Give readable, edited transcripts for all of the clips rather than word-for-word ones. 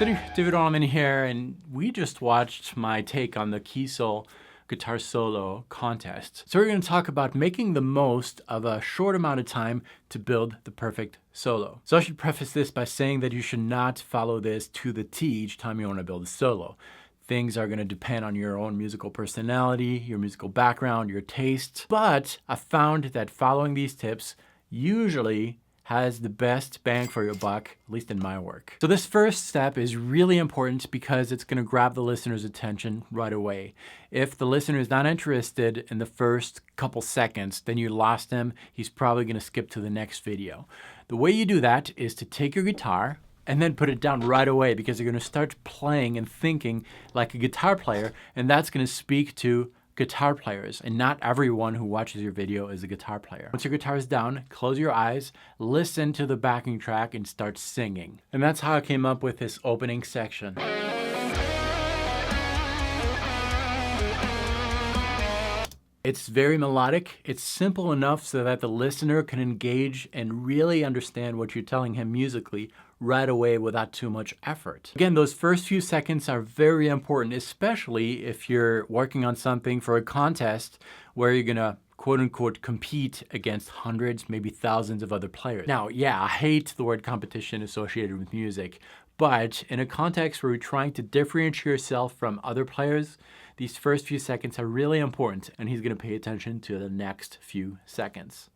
Salut, David Allman here, and we just watched my take on the key soul guitar solo contest. So we're going to talk about making the most of a short amount of time to build the perfect solo. So I should preface this by saying that you should not follow this to the T each time you want to build a solo. Things are going to depend on your own musical personality, your musical background, your tastes. But I found that following these tips usually has the best bang for your buck, at least in my work. So this first step is really important because it's going to grab the listener's attention right away. If the listener is not interested in the first couple seconds, then you lost him. He's probably going to skip to the next video. The way you do that is to take your guitar and then put it down right away, because you're going to start playing and thinking like a guitar player, and that's going to speak to guitar players, and not everyone who watches your video is a guitar player. Once your guitar is down, close your eyes, listen to the backing track, and start singing. And that's how I came up with this opening section. It's very melodic. It's simple enough so that the listener can engage and really understand what you're telling him musically right away without too much effort. Again, those first few seconds are very important, especially if you're working on something for a contest where you're gonna quote unquote compete against hundreds, maybe thousands of other players. Now, yeah, I hate the word competition associated with music, but in a context where you're trying to differentiate yourself from other players, these first few seconds are really important, and he's gonna pay attention to the next few seconds.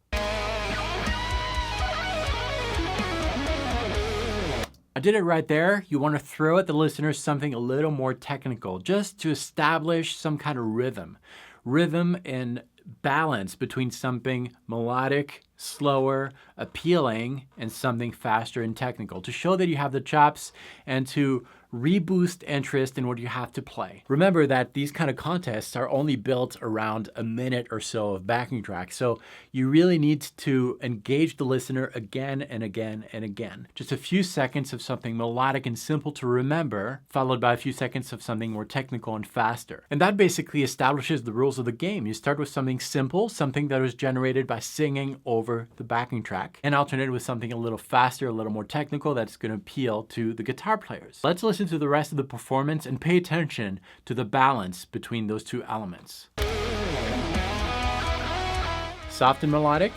I did it right there. You want to throw at the listener something a little more technical, just to establish some kind of rhythm. Rhythm and balance between something melodic, slower, appealing, and something faster and technical, to show that you have the chops and to reboost interest in what you have to play. Remember that these kind of contests are only built around a minute or so of backing track, so you really need to engage the listener again and again and again. Just a few seconds of something melodic and simple to remember, followed by a few seconds of something more technical and faster. And that basically establishes the rules of the game. You start with something simple, something that was generated by singing over the backing track, and alternate with something a little faster, a little more technical, that's going to appeal to the guitar players. Let's listen to the rest of the performance and pay attention to the balance between those two elements. Soft and melodic.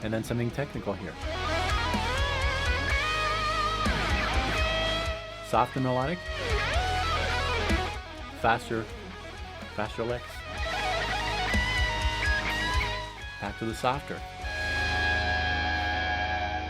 And then something technical here. Soft and melodic. Faster licks. Back to the softer.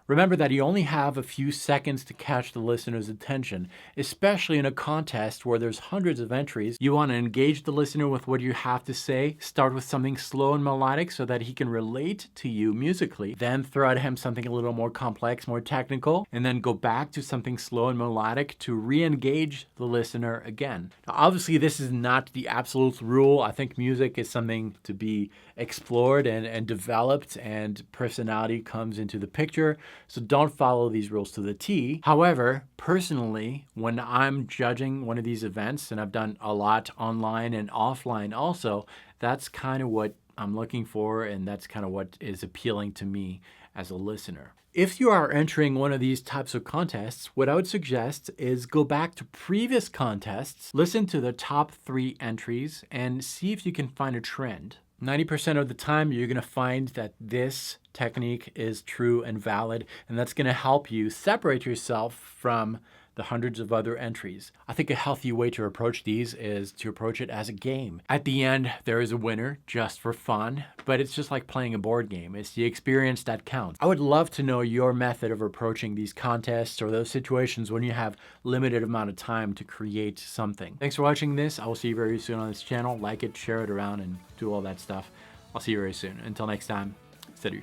Remember that you only have a few seconds to catch the listener's attention, especially in a contest where there's hundreds of entries. You want to engage the listener with what you have to say. Start with something slow and melodic so that he can relate to you musically. Then throw at him something a little more complex, more technical, and then go back to something slow and melodic to re-engage the listener again. Now, obviously, this is not the absolute rule. I think music is something to be explored and developed, and personality comes into the picture. So don't follow these rules to the T. However, personally, when I'm judging one of these events, and I've done a lot online and offline also, that's kind of what I'm looking for, and that's kind of what is appealing to me as a listener. If you are entering one of these types of contests, what I would suggest is go back to previous contests, listen to the top 3 entries, and see if you can find a trend. 90% of the time, you're going to find that this technique is true and valid, and that's going to help you separate yourself from the hundreds of other entries. I think a healthy way to approach these is to approach it as a game. At the end, there is a winner just for fun, but it's just like playing a board game. It's the experience that counts. I would love to know your method of approaching these contests or those situations when you have limited amount of time to create something. Thanks for watching this. I will see you very soon on this channel. Like it, share it around, and do all that stuff. I'll see you very soon. Until next time, salut.